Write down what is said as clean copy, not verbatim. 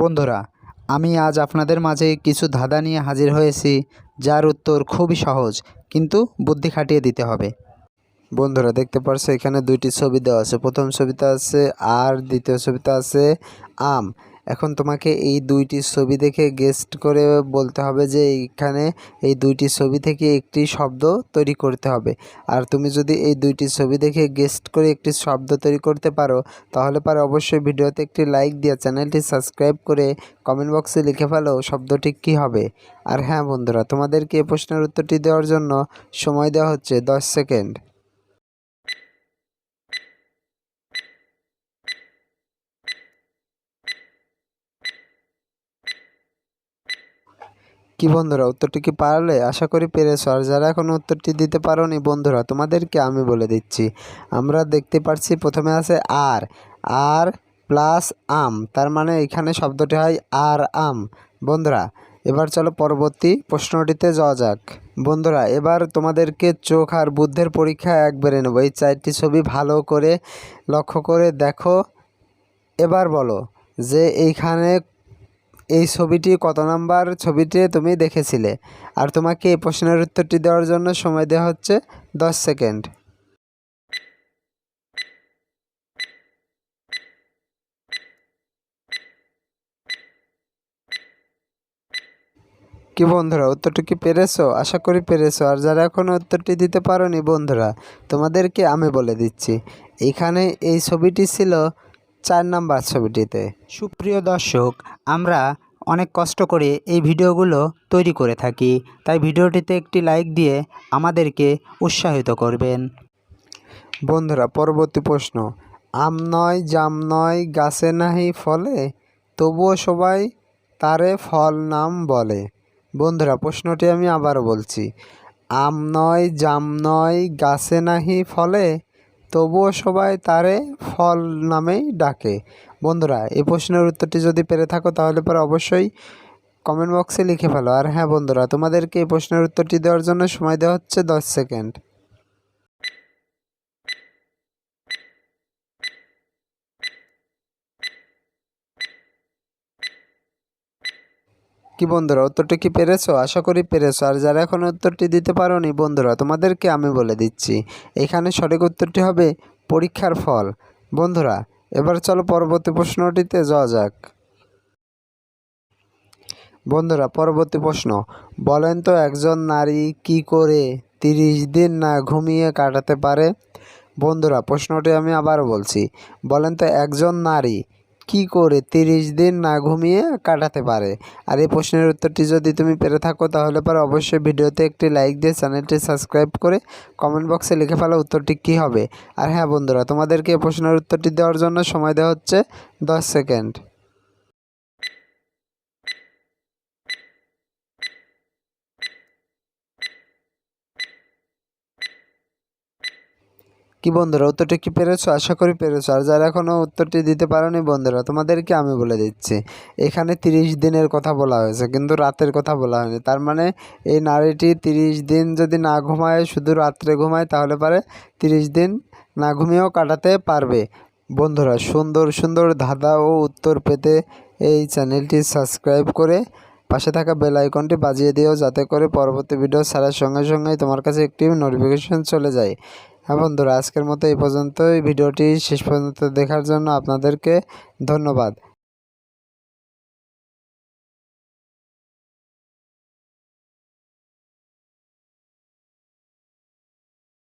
বন্ধুরা, আমি আজ আপনাদের মাঝে কিছু ধাঁধা নিয়ে হাজির হয়েছি, যার উত্তর খুবই সহজ, কিন্তু বুদ্ধি খাটিয়ে দিতে হবে। বন্ধুরা, দেখতে পারছো এখানে দুইটি ছবি দেওয়া আছে। প্রথম ছবিতে আছে আর, দ্বিতীয় ছবিতে আছে আম। এখন তোমাকে এই দুইটি ছবি দেখে গেস্ট করে বলতে হবে যে এইখানে এই দুইটি ছবি থেকে একটি শব্দ তৈরি করতে হবে। আর তুমি যদি এই দুইটি ছবি দেখে গেস্ট করে একটি শব্দ তৈরি করতে পারো, তাহলে অবশ্যই ভিডিওতে একটি লাইক দিয়ে চ্যানেলটি সাবস্ক্রাইব করে কমেন্ট বক্সে লিখে ফেলো শব্দটি কী হবে। আর হ্যাঁ বন্ধুরা, তোমাদেরকে এই প্রশ্নের উত্তরটি দেওয়ার জন্য সময় দেওয়া হচ্ছে 10 সেকেন্ড। কি বন্ধুরা, উত্তরটি কি পারলে? আশা করি পেরেছো। আর যারা এখনো উত্তরটি দিতে পারোনি বন্ধুরা, তোমাদেরকে আমি বলে দিচ্ছি। আমরা দেখতে পাচ্ছি প্রথমে আছে আর, আর প্লাস আম, তার মানে এখানে শব্দটি হয় আর আম। বন্ধুরা, এবার চলো পরবর্তী প্রশ্নটিতে যাওয়া যাক। বন্ধুরা, এবার তোমাদেরকে চোখ আর বুদ্ধির পরীক্ষা একবারে নেব। এই 4টি ছবি ভালো করে লক্ষ্য করে দেখো। এবার বলো যে এইখানে এই ছবিটি কত নাম্বার ছবিটি তুমি দেখেছিলে। আর তোমাকে এই প্রশ্নের উত্তরটি দেওয়ার জন্য সময় দেওয়া হচ্ছে 10 সেকেন্ড। কি বন্ধুরা, উত্তরটি কি পেরেছো? আশা করি পেরেছো। আর যারা এখনও উত্তরটি দিতে পারোনি বন্ধুরা, তোমাদেরকে আমি বলে দিচ্ছি। এখানে এই ছবিটি ছিল 4 নাম্বার ছবিটিতে। সুপ্রিয় দর্শক, আমরা অনেক কষ্ট করে এই ভিডিওগুলো তৈরি করে থাকি, তাই ভিডিওটিতে একটি লাইক দিয়ে আমাদেরকে উৎসাহিত করবেন। বন্ধুরা, পরবর্তী প্রশ্ন। আম নয়, জাম নয়, গাছে নাহি ফলে, তবুও সবাই তারে ফল নাম বলে। বন্ধুরা, প্রশ্নটি আমি আবারও বলছি। আম নয়, জাম নয়, গাছে নাহি ফলে, তবুও সবাই তারে ফল নামেই ডাকে। বন্ধুরা, এই প্রশ্নের উত্তরটি যদি পেরে থাকো তাহলে অবশ্যই কমেন্ট বক্সে লিখে ফেলো। আর হ্যাঁ বন্ধুরা, তোমাদেরকে এই প্রশ্নের উত্তরটি দেওয়ার জন্য সময় দেওয়া হচ্ছে 10 সেকেন্ড। কি বন্ধুরা, উত্তরটি কি পেরেছো? আশা করি পেরেছো। আর যারা এখন উত্তরটি দিতে পারোনি বন্ধুরা, তোমাদেরকে আমি বলে দিচ্ছি। এখানে সঠিক উত্তরটি হবে পরীক্ষার ফল। বন্ধুরা, এবার চলো পরবর্তী প্রশ্নটিতে যাওয়া যাক। বন্ধুরা, পরবর্তী প্রশ্ন। বলেন তো একজন নারী কি করে 30 দিন না ঘুমিয়ে কাটাতে পারে? বন্ধুরা, প্রশ্নটি আমি আবারও বলছি। বলেন তো একজন নারী কি করে 30 দিন না ঘুমিয়ে কাটাতে পারে? আর এই প্রশ্নের উত্তরটি যদি তুমি পেরে থাকো তাহলে অবশ্যই ভিডিওতে একটি লাইক দিয়ে চ্যানেলটি সাবস্ক্রাইব করে কমেন্ট বক্সে লিখে ফেলো উত্তরটি কী হবে। আর হ্যাঁ বন্ধুরা, তোমাদেরকে এই প্রশ্নের উত্তরটি দেওয়ার জন্য সময় দেওয়া হচ্ছে 10 সেকেন্ড। কি বন্ধুরা, উত্তরটি কি পেরেছো? আশা করি পেরেছো। আর যারা এখনও উত্তরটি দিতে পারোনি বন্ধুরা, তোমাদেরকে আমি বলে দিচ্ছি। এখানে 30 দিনের কথা বলা হয়েছে, কিন্তু রাতের কথা বলা হয়নি। তার মানে এই নারীটি 30 দিন যদি না ঘুমায়, শুধু রাত্রে ঘুমায়, তাহলে 30 দিন না ঘুমিয়েও কাটাতে পারবে। বন্ধুরা, সুন্দর সুন্দর ধাঁধা ও উত্তর পেতে এই চ্যানেলটি সাবস্ক্রাইব করে পাশে থাকা বেল আইকনটি বাজিয়ে দিও, যাতে করে পরবর্তী ভিডিও ছাড়ার সঙ্গে সঙ্গেই তোমার কাছে একটি নোটিফিকেশন চলে যায়। হ্যাঁ বন্ধুরা, আজকের মতো এই পর্যন্তই। ভিডিওটি শেষ পর্যন্ত দেখার জন্য আপনাদেরকে ধন্যবাদ।